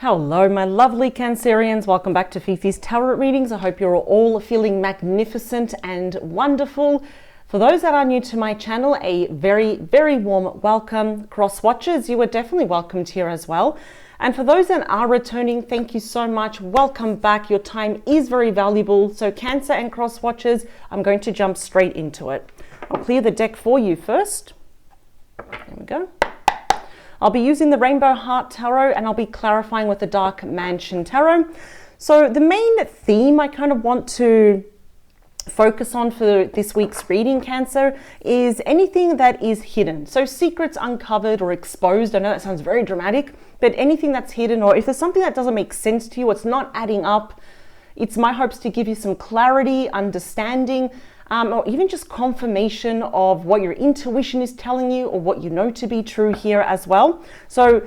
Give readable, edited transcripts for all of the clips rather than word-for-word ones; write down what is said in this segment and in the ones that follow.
Hello, my lovely Cancerians. Welcome back to Fifi's Tarot Readings. I hope you're all feeling magnificent and wonderful. For those that are new to my channel, a very, very warm welcome. Cross watchers, you are definitely welcomed here as well. And for those that are returning, thank you so much. Welcome back. Your time is very valuable. So Cancer and cross watchers, I'm going to jump straight into it. I'll clear the deck for you first. There we go. I'll be using the Rainbow Heart Tarot and I'll be clarifying with the Dark Mansion Tarot. So the main theme I kind of want to focus on for this week's reading, Cancer, is anything that is hidden. So secrets uncovered or exposed. I know that sounds very dramatic, but anything that's hidden, or if there's something that doesn't make sense to you, it's not adding up, it's my hopes to give you some clarity, understanding, or even just confirmation of what your intuition is telling you or what you know to be true here as well. So,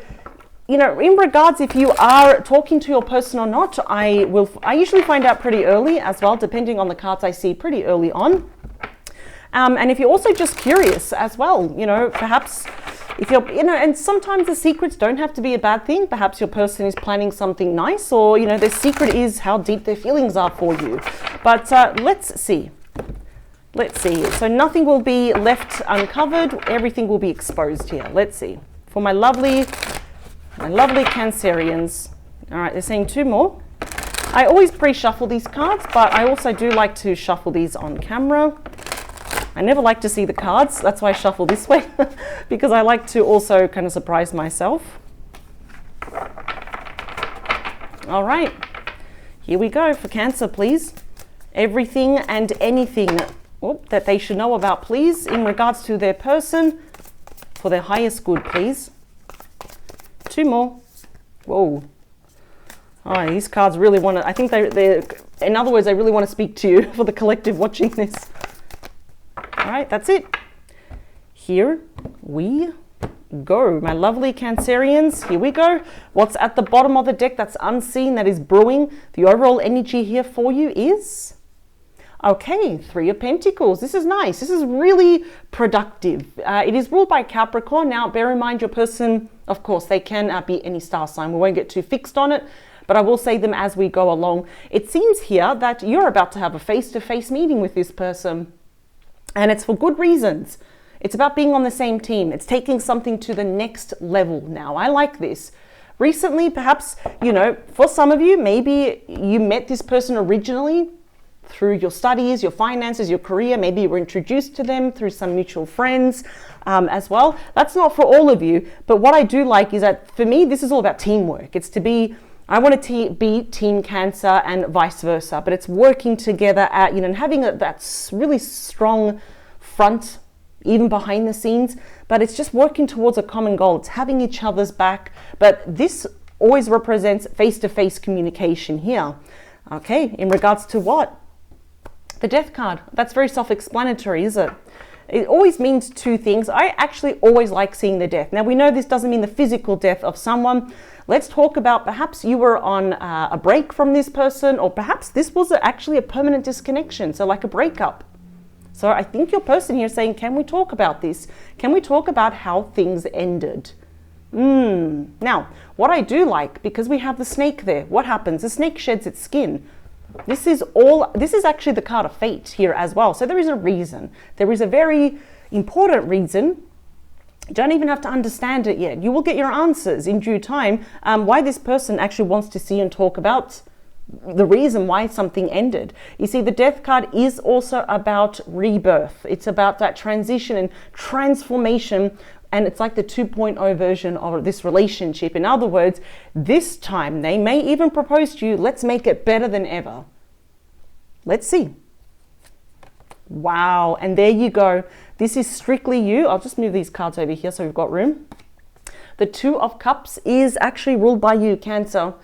you know, in regards if you are talking to your person or not, I usually find out pretty early as well, depending on the cards I see pretty early on. And if you're also just curious as well, you know, perhaps if you're, you know, and sometimes the secrets don't have to be a bad thing. Perhaps your person is planning something nice, or, you know, their secret is how deep their feelings are for you. But let's see. Let's see. So nothing will be left uncovered. Everything will be exposed here. Let's see. For my lovely Cancerians. All right, they're saying two more. I always pre-shuffle these cards, but I also do like to shuffle these on camera. I never like to see the cards. That's why I shuffle this way, because I like to also kind of surprise myself. All right, here we go for Cancer, please. Everything and anything that they should know about, please, in regards to their person, for their highest good, please. Two more. Whoa. Oh, these cards really want to, I think they're, in other words, they really want to speak to you for the collective watching this. All right, that's it. Here we go. My lovely Cancerians, here we go. What's at the bottom of the deck that's unseen, that is brewing? The overall energy here for you is... okay, Three of Pentacles. This is nice. This is really productive. It is ruled by Capricorn. Now, bear in mind your person, of course, they can be any star sign. We won't get too fixed on it, but I will say them as we go along. It seems here that you're about to have a face-to-face meeting with this person, and it's for good reasons. It's about being on the same team. It's taking something to the next level now. I like this. Recently, perhaps, you know, for some of you, maybe you met this person originally through your studies, your finances, your career. Maybe you were introduced to them through some mutual friends as well. That's not for all of you, but what I do like is that for me, this is all about teamwork. It's to be, I want to be Team Cancer and vice versa, but it's working together at, you know, and having that really strong front, even behind the scenes, but it's just working towards a common goal. It's having each other's back, but this always represents face-to-face communication here. Okay, in regards to what? The Death card. That's very self-explanatory, is it? It always means two things. I actually always like seeing the death. Now, we know this doesn't mean the physical death of someone. Let's talk about perhaps you were on a break from this person, or perhaps this was actually a permanent disconnection, so like a breakup. So I think your person here is saying, can we talk about this? Can we talk about how things ended? Now, what I do like, because we have the snake there, what happens? The snake sheds its skin. This is actually the card of fate here as well. So there is a reason. There is a very important reason. You don't even have to understand it yet. You will get your answers in due time, why this person actually wants to see and talk about the reason why something ended. You see, the Death card is also about rebirth. It's about that transition and transformation. And it's like the 2.0 version of this relationship. In other words, this time they may even propose to you, let's make it better than ever. Let's see. Wow, and there you go. This is strictly you. I'll just move these cards over here so we've got room. The Two of Cups is actually ruled by you, Cancer.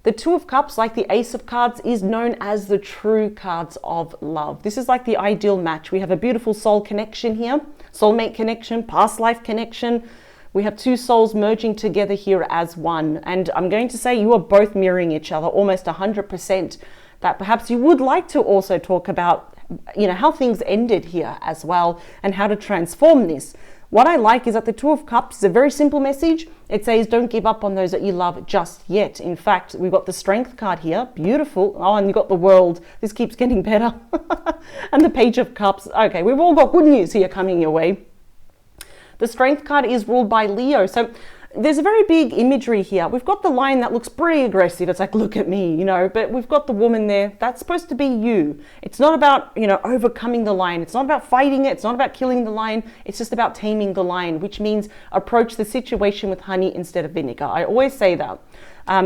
The Two of Cups, like the Ace of Cards, is known as the true cards of love. This is like the ideal match. We have a beautiful soul connection here. Soulmate connection, past life connection. We have two souls merging together here as one. And I'm going to say you are both mirroring each other almost 100%. That perhaps you would like to also talk about, you know, how things ended here as well and how to transform this. What I like is that the Two of Cups is a very simple message. It says, don't give up on those that you love just yet. In fact, we've got the Strength card here. Beautiful. Oh, and you've got the World. This keeps getting better. And the Page of Cups. Okay, we've all got good news here coming your way. The Strength card is ruled by Leo. So there's a very big imagery here. We've got the lion that looks pretty aggressive. It's like, look at me, you know, but we've got the woman there. That's supposed to be you. It's not about, you know, overcoming the lion. It's not about fighting it. It's not about killing the lion. It's just about taming the lion, which means approach the situation with honey instead of vinegar. I always say that.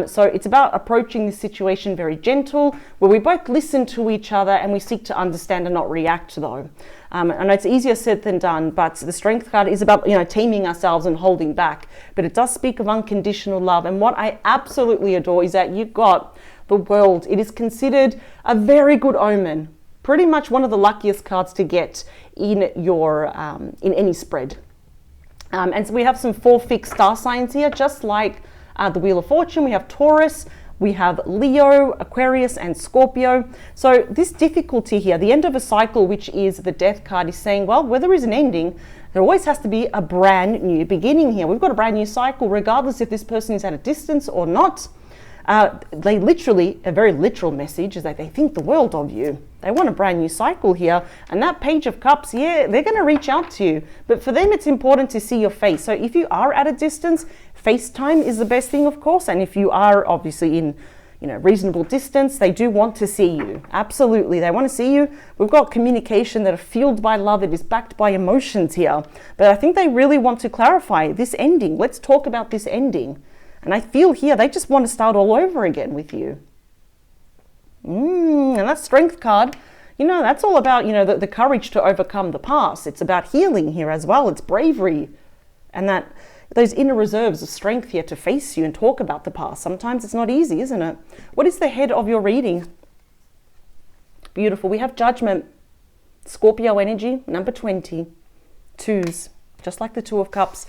So it's about approaching the situation very gentle, where we both listen to each other and we seek to understand and not react though. And it's easier said than done, but the Strength card is about, you know, taming ourselves and holding back. But it does speak of unconditional love. And what I absolutely adore is that you've got the World. It is considered a very good omen. Pretty much one of the luckiest cards to get in your in any spread. And so we have some 4 fixed star signs here, just like the Wheel of Fortune. We have Taurus, we have Leo, Aquarius, and Scorpio. So this difficulty here, the end of a cycle, which is the Death card, is saying, well, where there is an ending, there always has to be a brand new beginning here. We've got a brand new cycle, regardless if this person is at a distance or not. They literally, a very literal message is that they think the world of you. They want a brand new cycle here. And that Page of Cups, yeah, they're going to reach out to you. But for them, it's important to see your face. So if you are at a distance, FaceTime is the best thing, of course. And if you are obviously in, you know, reasonable distance, they do want to see you. Absolutely. They want to see you. We've got communication that are fueled by love. It is backed by emotions here. But I think they really want to clarify this ending. Let's talk about this ending. And I feel here they just want to start all over again with you. And that Strength card, you know, that's all about, you know, the courage to overcome the past. It's about healing here as well. It's bravery. And that those inner reserves of strength here to face you and talk about the past. Sometimes it's not easy, isn't it? What is the head of your reading? Beautiful. We have Judgment. Scorpio energy, number 20. Twos, just like the Two of Cups.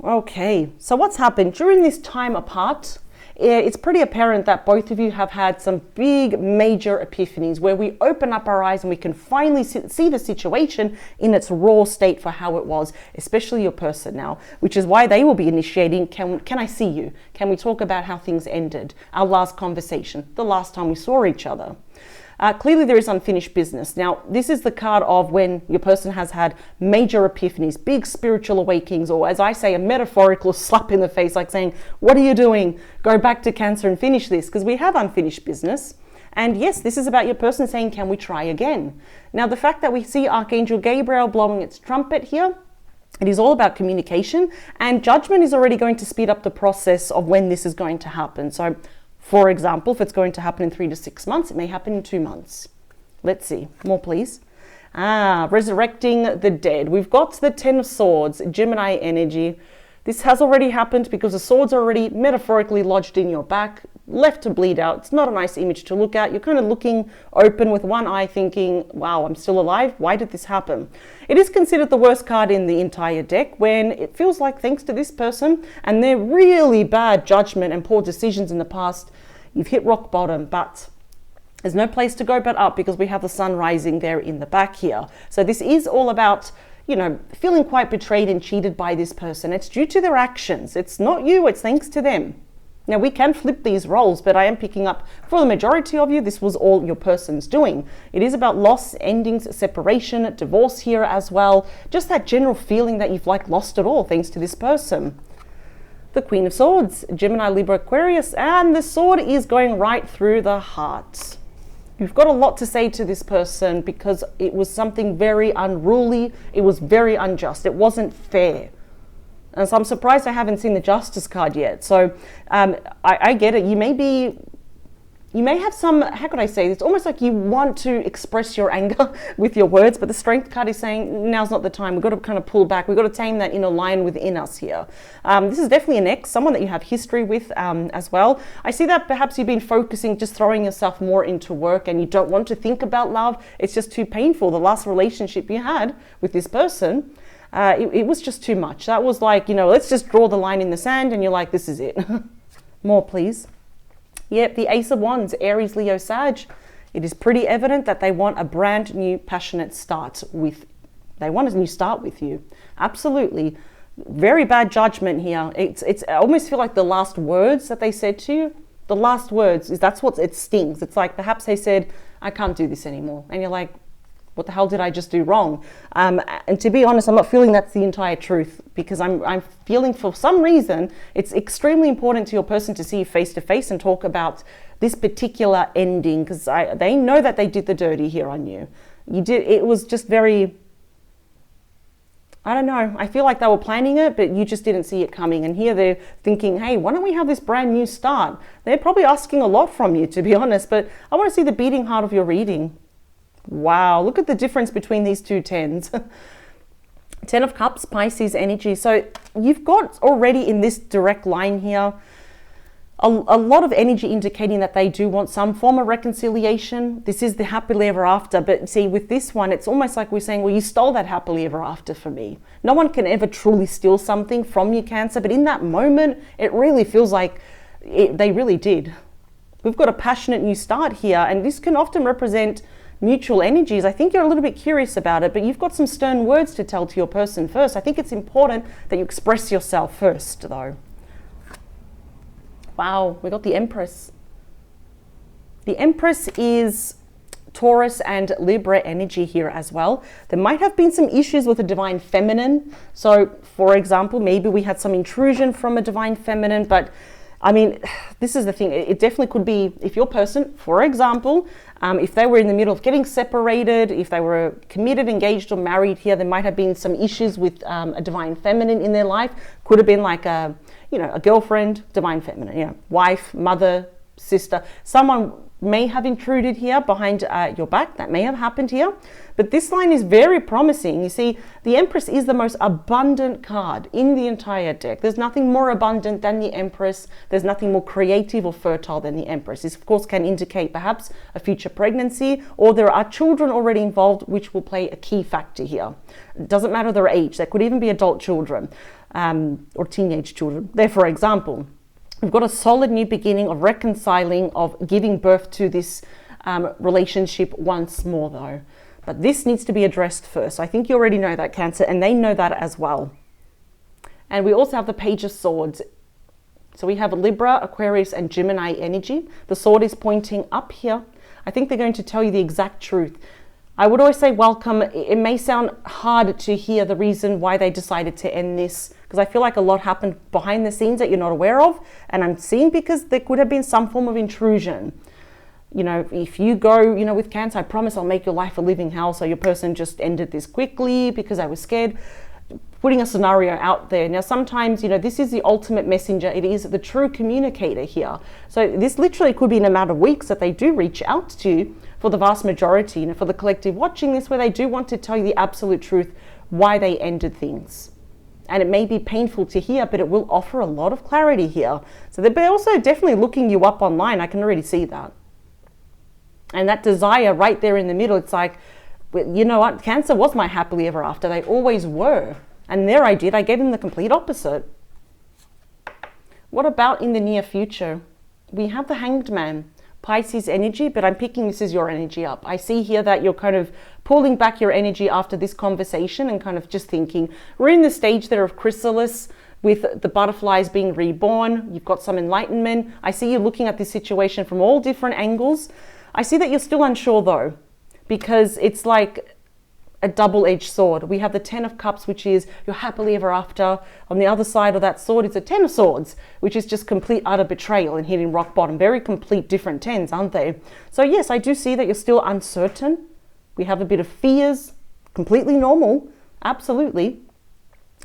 Okay, so what's happened during this time apart? It's pretty apparent that both of you have had some big major epiphanies where we open up our eyes and we can finally see the situation in its raw state for how it was, especially your person now, which is why they will be initiating, can I see you? Can we talk about how things ended? Our last conversation, the last time we saw each other. Clearly there is unfinished business. Now, this is the card of when your person has had major epiphanies, big spiritual awakenings, or as I say, a metaphorical slap in the face, like saying, what are you doing? Go back to Cancer and finish this, because we have unfinished business. And yes, this is about your person saying, can we try again? Now, the fact that we see Archangel Gabriel blowing its trumpet here, it is all about communication, and Judgment is already going to speed up the process of when this is going to happen. So, for example, if it's going to happen in 3 to 6 months, it may happen in 2 months. Let's see. More, please. Resurrecting the dead. We've got the 10 of Swords, Gemini energy. This has already happened because the swords are already metaphorically lodged in your back, left to bleed out. It's not a nice image to look at. You're kind of looking open with one eye thinking, wow, I'm still alive. Why did this happen? It is considered the worst card in the entire deck when it feels like thanks to this person and their really bad judgment and poor decisions in the past, you've hit rock bottom, but there's no place to go but up because we have the sun rising there in the back here. So this is all about, you know, feeling quite betrayed and cheated by this person. It's due to their actions. It's not you, it's thanks to them. Now, we can flip these roles, but I am picking up for the majority of you, this was all your person's doing. It is about loss, endings, separation, divorce here as well. Just that general feeling that you've like lost it all thanks to this person. The Queen of Swords, Gemini, Libra, Aquarius, and the sword is going right through the heart. You've got a lot to say to this person because it was something very unruly. It was very unjust. It wasn't fair. And so I'm surprised I haven't seen the Justice card yet. So I get it. You may have some, how could I say, it's almost like you want to express your anger with your words, but the Strength card is saying now's not the time. We've got to kind of pull back. We've got to tame that inner lion within us here. This is definitely an ex, someone that you have history with as well. I see that perhaps you've been focusing, just throwing yourself more into work and you don't want to think about love. It's just too painful. The last relationship you had with this person, it was just too much. That was like, you know, let's just draw the line in the sand and you're like, this is it. More, please. Yep, the Ace of Wands, Aries, Leo, Sag. It is pretty evident that they want a brand new passionate start with They want a new start with you. Absolutely. Very bad judgment here. I almost feel like the last words that they said to you, the last words, that's what it stings. It's like perhaps they said, I can't do this anymore. And you're like, what the hell did I just do wrong? And to be honest, I'm not feeling that's the entire truth, because I'm feeling for some reason it's extremely important to your person to see you face to face and talk about this particular ending, because they know that they did the dirty here on you. It was just very, I don't know. I feel like they were planning it, but you just didn't see it coming. And here they're thinking, hey, why don't we have this brand new start? They're probably asking a lot from you, to be honest, but I want to see the beating heart of your reading. Wow, look at the difference between these two tens. 10 of Cups, Pisces energy. So you've got already in this direct line here a lot of energy indicating that they do want some form of reconciliation. This is the happily ever after. But see, with this one, it's almost like we're saying, well, you stole that happily ever after for me. No one can ever truly steal something from you, Cancer. But in that moment, it really feels like they really did. We've got a passionate new start here. And this can often represent mutual energies. I think you're a little bit curious about it, but you've got some stern words to tell to your person first. I think it's important that you express yourself first, though. Wow, we got the Empress. The Empress is Taurus and Libra energy here as well. There might have been some issues with the Divine Feminine. So, for example, maybe we had some intrusion from a Divine Feminine, but I mean, this is the thing. It definitely could be if your person, for example, if they were in the middle of getting separated, if they were committed, engaged, or married here, there might have been some issues with a Divine Feminine in their life. Could have been like a girlfriend, Divine Feminine, wife, mother, sister. Someone may have intruded here behind your back. That may have happened here. But this line is very promising. You see, the Empress is the most abundant card in the entire deck. There's nothing more abundant than the Empress. There's nothing more creative or fertile than the Empress. This, of course, can indicate perhaps a future pregnancy, or there are children already involved, which will play a key factor here. It doesn't matter their age. They could even be adult children or teenage children. There, for example, we've got a solid new beginning of reconciling, of giving birth to this relationship once more, though. But this needs to be addressed first. I think you already know that, Cancer, and they know that as well. And we also have the Page of Swords. So we have Libra, Aquarius, and Gemini energy. The sword is pointing up here. I think they're going to tell you the exact truth. I would always say welcome. It may sound hard to hear the reason why they decided to end this, because I feel like a lot happened behind the scenes that you're not aware of. And I'm seeing because there could have been some form of intrusion. You know, if you go, with Cancer, I promise I'll make your life a living hell. So your person just ended this quickly because I was scared. Putting a scenario out there. Now, sometimes, this is the ultimate messenger. It is the true communicator here. So this literally could be in a matter of weeks that they do reach out to you, for the vast majority, for the collective watching this, where they do want to tell you the absolute truth, why they ended things. And it may be painful to hear, but it will offer a lot of clarity here. So they're also definitely looking you up online. I can already see that. And that desire right there in the middle, it's like, you know what? Cancer was my happily ever after. They always were. And there I gave them the complete opposite. What about in the near future? We have the Hanged Man, Pisces energy, but I'm picking this as your energy up. I see here that you're kind of pulling back your energy after this conversation and kind of just thinking, we're in the stage there of chrysalis, with the butterflies being reborn. You've got some enlightenment. I see you looking at this situation from all different angles. I see that you're still unsure though, because it's like a double-edged sword. We have the 10 of Cups, which is your happily ever after. On the other side of that sword is a 10 of Swords, which is just complete utter betrayal and hitting rock bottom. Very complete different 10s, aren't they? So yes, I do see that you're still uncertain. We have a bit of fears, completely normal, absolutely.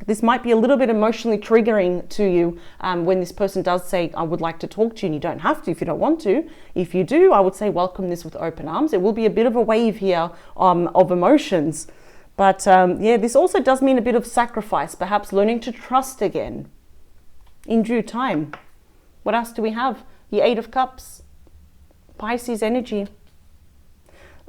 This might be a little bit emotionally triggering to you when this person does say, I would like to talk to you, and you don't have to if you don't want to. If you do, I would say welcome this with open arms. It will be a bit of a wave here of emotions. But this also does mean a bit of sacrifice, perhaps learning to trust again in due time. What else do we have? The 8 of Cups, Pisces energy.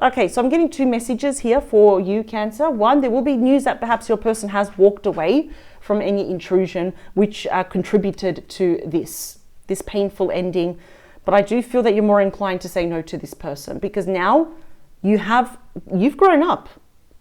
Okay, so I'm getting 2 messages here for you, Cancer. One, there will be news that perhaps your person has walked away from any intrusion, which contributed to this painful ending. But I do feel that you're more inclined to say no to this person, because now you've grown up.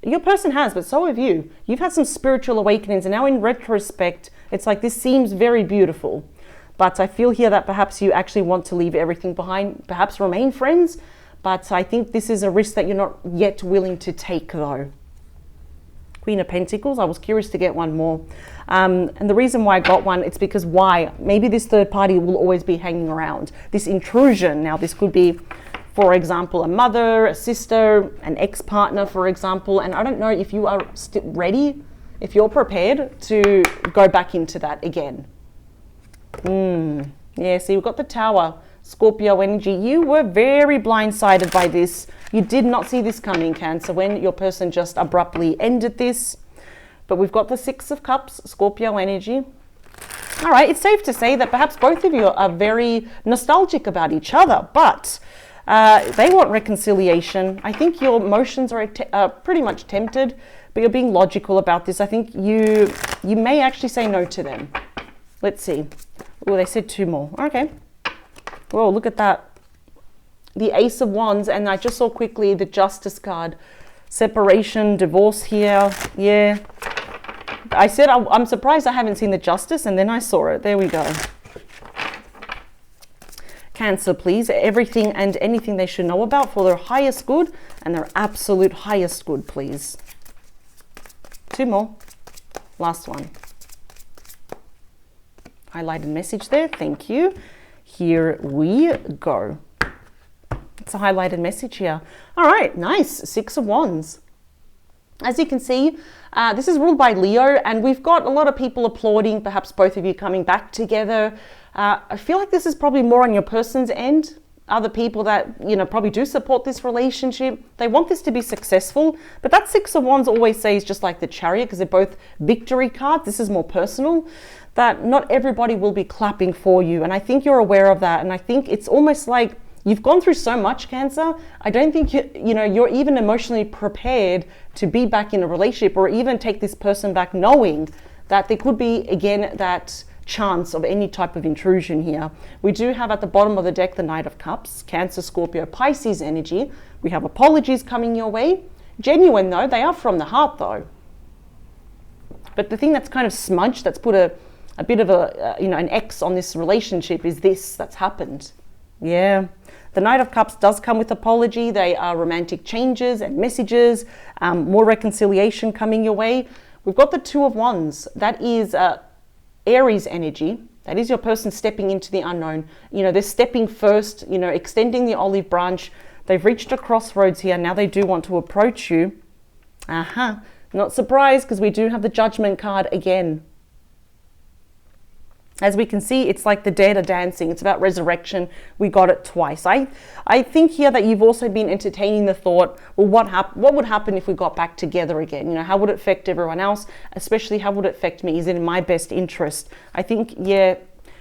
Your person has, but so have you. You've had some spiritual awakenings, and now in retrospect, it's like this seems very beautiful. But I feel here that perhaps you actually want to leave everything behind, perhaps remain friends, but I think this is a risk that you're not yet willing to take though. Queen of Pentacles, I was curious to get one more. And the reason why I got one, it's because why? Maybe this third party will always be hanging around. This intrusion, now this could be, for example, a mother, a sister, an ex-partner, for example. And I don't know if you are ready, if you're prepared to go back into that again. Yeah, see, we've got the Tower, Scorpio energy. You were very blindsided by this. You did not see this coming, Cancer, when your person just abruptly ended this. But we've got the Six of Cups, Scorpio energy. All right, it's safe to say that perhaps both of you are very nostalgic about each other, but they want reconciliation. I think your emotions are pretty much tempted, but you're being logical about this. I think you may actually say no to them. Let's see. Oh, they said two more. Okay. Whoa, look at that. The Ace of Wands, and I just saw quickly the Justice card. Separation, divorce here. Yeah. I said I'm surprised I haven't seen the Justice, and then I saw it. There we go. Cancer, please. Everything and anything they should know about for their highest good and their absolute highest good, please. Two more. Last one. Highlighted message there. Thank you. Here we go. It's a highlighted message here. All right, nice. Six of Wands. As you can see, this is ruled by Leo, and we've got a lot of people applauding, perhaps both of you coming back together. I feel like this is probably more on your person's end. Other people that, probably do support this relationship, they want this to be successful. But that Six of Wands always says, just like the Chariot, because they're both victory cards, this is more personal, that not everybody will be clapping for you. And I think you're aware of that. And I think it's almost like you've gone through so much, Cancer. I don't think you're even emotionally prepared to be back in a relationship or even take this person back, knowing that there could be, again, that chance of any type of intrusion here. We do have at the bottom of the deck the Knight of Cups, Cancer, Scorpio, Pisces energy. We have apologies coming your way. Genuine though, they are from the heart though. But the thing that's kind of smudged, that's put a bit of an X on this relationship is this that's happened. Yeah. The Knight of Cups does come with apology. They are romantic changes and messages, more reconciliation coming your way. We've got the Two of Wands. That is Aries energy. That is your person stepping into the unknown. They're stepping first, extending the olive branch. They've reached a crossroads here. Now they do want to approach you. Not surprised, because we do have the Judgment card again. As we can see, it's like the dead are dancing. It's about resurrection. We got it twice. I think here that you've also been entertaining the thought, well, what would happen if we got back together again? How would it affect everyone else? Especially, how would it affect me? Is it in my best interest? I think, yeah.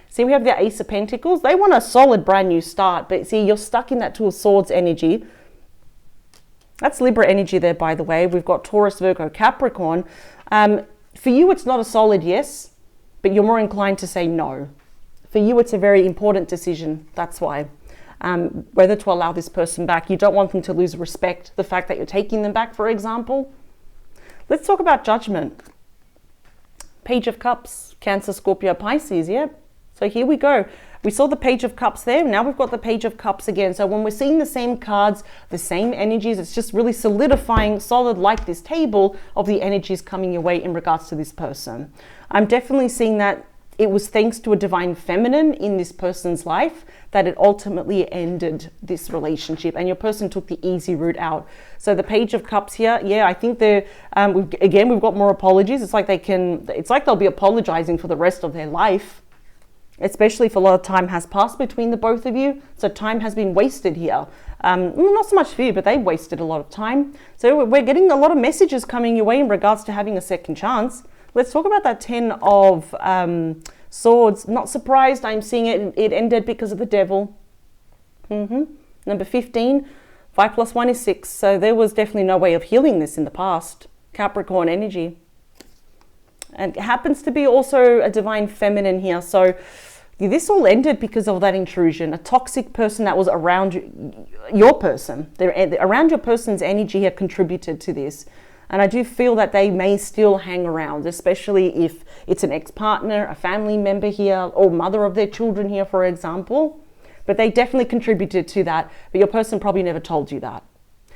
See, we have the Ace of Pentacles. They want a solid brand new start. But see, you're stuck in that Two of Swords energy. That's Libra energy there, by the way. We've got Taurus, Virgo, Capricorn. For you, it's not a solid yes, but you're more inclined to say no. For you, it's a very important decision. That's why. Whether to allow this person back. You don't want them to lose respect. The fact that you're taking them back, for example. Let's talk about Judgment. Page of Cups, Cancer, Scorpio, Pisces, yeah? So here we go. We saw the Page of Cups there. Now we've got the Page of Cups again. So when we're seeing the same cards, the same energies, it's just really solidifying, solid like this table of the energies coming your way in regards to this person. I'm definitely seeing that it was thanks to a divine feminine in this person's life that it ultimately ended this relationship, and your person took the easy route out. So the Page of Cups here, yeah, I think they're, we've got more apologies. It's like they'll be apologizing for the rest of their life, especially if a lot of time has passed between the both of you. So time has been wasted here. Not so much for you, but they've wasted a lot of time. So we're getting a lot of messages coming your way in regards to having a second chance. Let's talk about that 10 of Swords. Not surprised, I'm seeing it. It ended because of the Devil. Number 15, 5 plus 1 is 6. So there was definitely no way of healing this in the past. Capricorn energy. And it happens to be also a divine feminine here. So this all ended because of that intrusion. A toxic person that was around your person. Around your person's energy here contributed to this. And I do feel that they may still hang around, especially if it's an ex-partner, a family member here, or mother of their children here, for example. But they definitely contributed to that, but your person probably never told you that.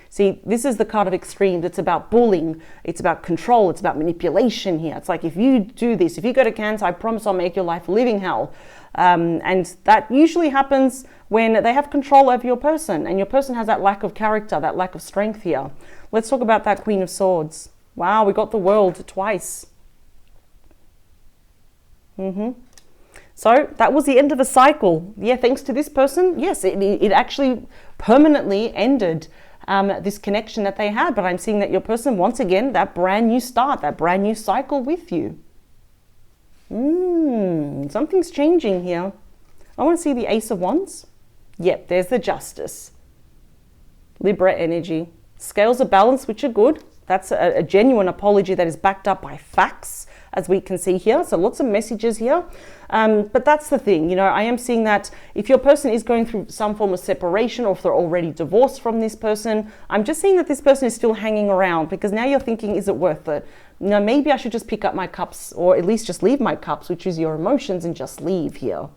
See, this is the card of extremes. It's about bullying. It's about control. It's about manipulation here. It's like, if you do this, if you go to Cancer, I promise I'll make your life a living hell. And that usually happens when they have control over your person, and your person has that lack of character, that lack of strength here. Let's talk about that Queen of Swords. Wow, we got the World twice. So that was the end of a cycle. Yeah, thanks to this person, yes, it actually permanently ended this connection that they had. But I'm seeing that your person, once again, that brand new start, that brand new cycle with you. Something's changing here. I want to see the Ace of Wands. Yep, there's the Justice. Libra energy. Scales of balance, which are good. That's a genuine apology that is backed up by facts, as we can see here. So lots of messages here. But that's the thing, you know, I am seeing that if your person is going through some form of separation, or if they're already divorced from this person, I'm just seeing that this person is still hanging around, because now you're thinking, is it worth it? No, maybe I should just pick up my cups, or at least just leave my cups, which is your emotions, and just leave here.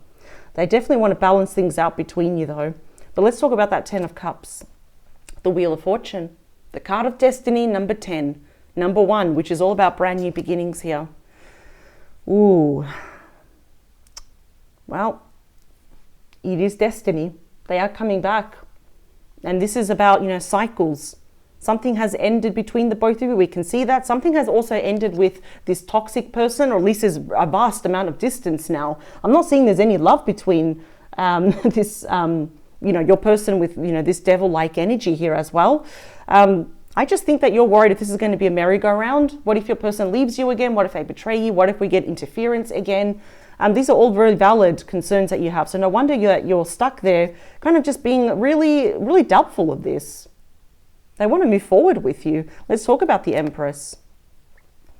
They definitely want to balance things out between you though. But let's talk about that 10 of Cups. The Wheel of Fortune. The card of destiny, number 10. Number 1, which is all about brand new beginnings here. Ooh. Well, it is destiny. They are coming back. And this is about, you know, cycles. Something has ended between the both of you. We can see that. Something has also ended with this toxic person, or at least there's a vast amount of distance now. I'm not seeing there's any love between this, you know, your person with, you know, this devil-like energy here as well. I just think that you're worried if this is going to be a merry-go-round. What if your person leaves you again? What if they betray you? What if we get interference again? These are all very valid concerns that you have. So no wonder you're stuck there, kind of just being really, really doubtful of this. They want to move forward with you. Let's talk about the Empress.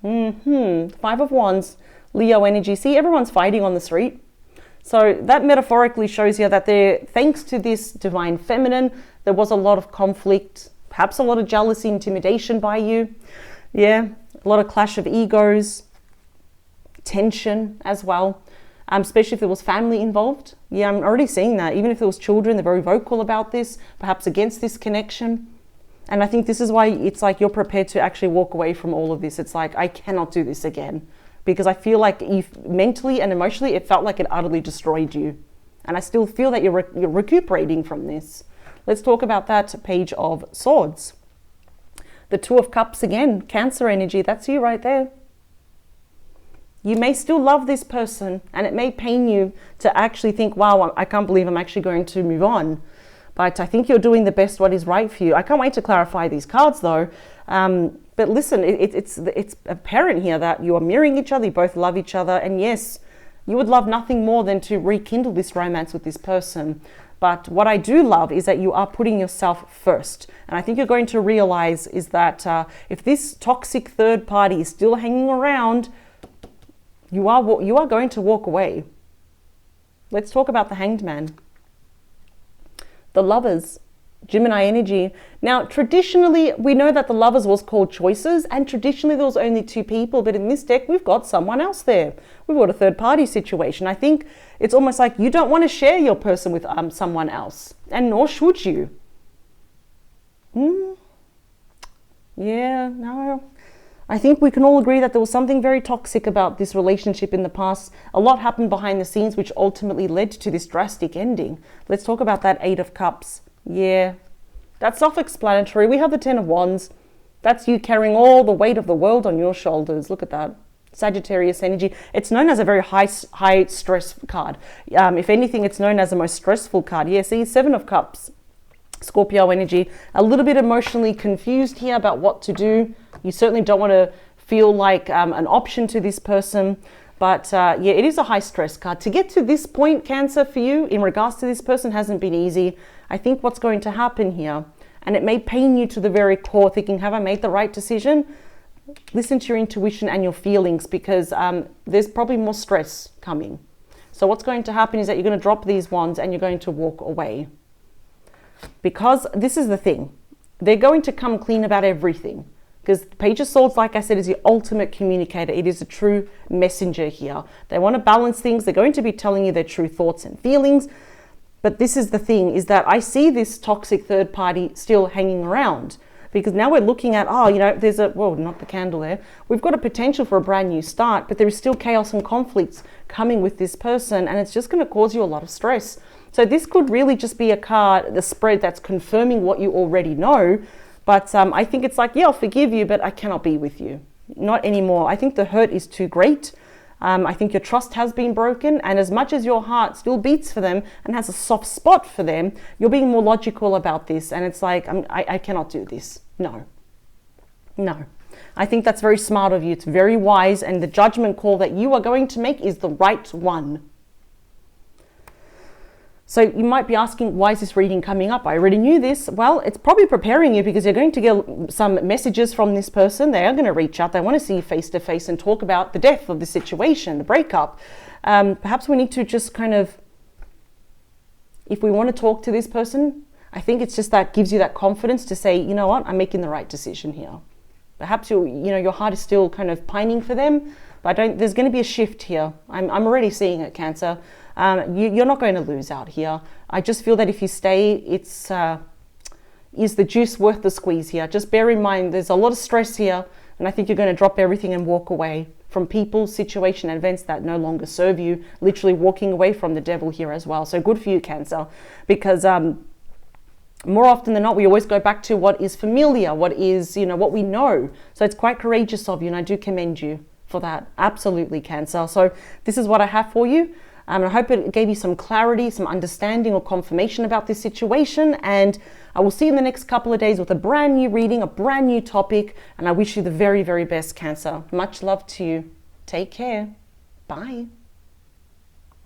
5 of Wands, Leo energy. See, everyone's fighting on the street. So that metaphorically shows you that thanks to this divine feminine, there was a lot of conflict, perhaps a lot of jealousy, intimidation by you. Yeah, a lot of clash of egos, tension as well, especially if there was family involved. Yeah, I'm already seeing that. Even if there was children, they're very vocal about this, perhaps against this connection. And I think this is why it's like you're prepared to actually walk away from all of this. It's like, I cannot do this again, because I feel like mentally and emotionally, it felt like it utterly destroyed you. And I still feel that you're recuperating from this. Let's talk about that Page of Swords. The 2 of Cups again, Cancer energy. That's you right there. You may still love this person, and it may pain you to actually think, wow, I can't believe I'm actually going to move on. But I think you're doing the best what is right for you. I can't wait to clarify these cards though. But listen, it's apparent here that you are mirroring each other, you both love each other. And yes, you would love nothing more than to rekindle this romance with this person. But what I do love is that you are putting yourself first. And I think you're going to realize is that if this toxic third party is still hanging around, you are going to walk away. Let's talk about the Hanged Man. The Lovers, Gemini energy. Now, traditionally, we know that the Lovers was called Choices, and traditionally there was only 2 people, but in this deck, we've got someone else there. We've got a third party situation. I think it's almost like you don't want to share your person with someone else, and nor should you. Yeah, no. I think we can all agree that there was something very toxic about this relationship in the past. A lot happened behind the scenes, which ultimately led to this drastic ending. Let's talk about that 8 of Cups. Yeah, that's self-explanatory. We have the 10 of Wands. That's you carrying all the weight of the world on your shoulders. Look at that. Sagittarius energy. It's known as a very high stress card. If anything, it's known as the most stressful card. Yeah, see, 7 of Cups. Scorpio energy. A little bit emotionally confused here about what to do. You certainly don't want to feel like an option to this person. But yeah, it is a high stress card. To get to this point, Cancer, for you, in regards to this person, hasn't been easy. I think what's going to happen here, and it may pain you to the very core, thinking, have I made the right decision? Listen to your intuition and your feelings, because there's probably more stress coming. So what's going to happen is that you're going to drop these wands and you're going to walk away. Because this is the thing. They're going to come clean about everything. Because the Page of Swords, like I said, is the ultimate communicator. It is a true messenger here. They want to balance things. They're going to be telling you their true thoughts and feelings. But this is the thing, is that I see this toxic third party still hanging around. Because now we're looking at, there's not the candle there. We've got a potential for a brand new start, but there is still chaos and conflicts coming with this person, and it's just going to cause you a lot of stress. So this could really just be a card, the spread that's confirming what you already know. But I think it's like, yeah, I'll forgive you, but I cannot be with you. Not anymore. I think the hurt is too great. I think your trust has been broken. And as much as your heart still beats for them and has a soft spot for them, you're being more logical about this. And it's like, I cannot do this. No. I think that's very smart of you. It's very wise. And the judgment call that you are going to make is the right one. So you might be asking, why is this reading coming up? I already knew this. Well, it's probably preparing you because you're going to get some messages from this person. They are going to reach out. They want to see you face to face and talk about the depth of the situation, the breakup. Perhaps we need to just kind of, if we want to talk to this person, I think it's just that gives you that confidence to say, you know what, I'm making the right decision here. Perhaps your heart is still kind of pining for them, but there's going to be a shift here. I'm already seeing it, Cancer. You're not going to lose out here. I just feel that if you stay, is the juice worth the squeeze here? Just bear in mind, there's a lot of stress here, and I think you're going to drop everything and walk away from people, situation, and events that no longer serve you, literally walking away from the devil here as well. So good for you, Cancer, because more often than not, we always go back to what is familiar, what is, what we know. So it's quite courageous of you, and I do commend you for that. Absolutely, Cancer. So this is what I have for you. I hope it gave you some clarity, some understanding or confirmation about this situation. And I will see you in the next couple of days with a brand new reading, a brand new topic. And I wish you the very, very best, Cancer. Much love to you. Take care. Bye.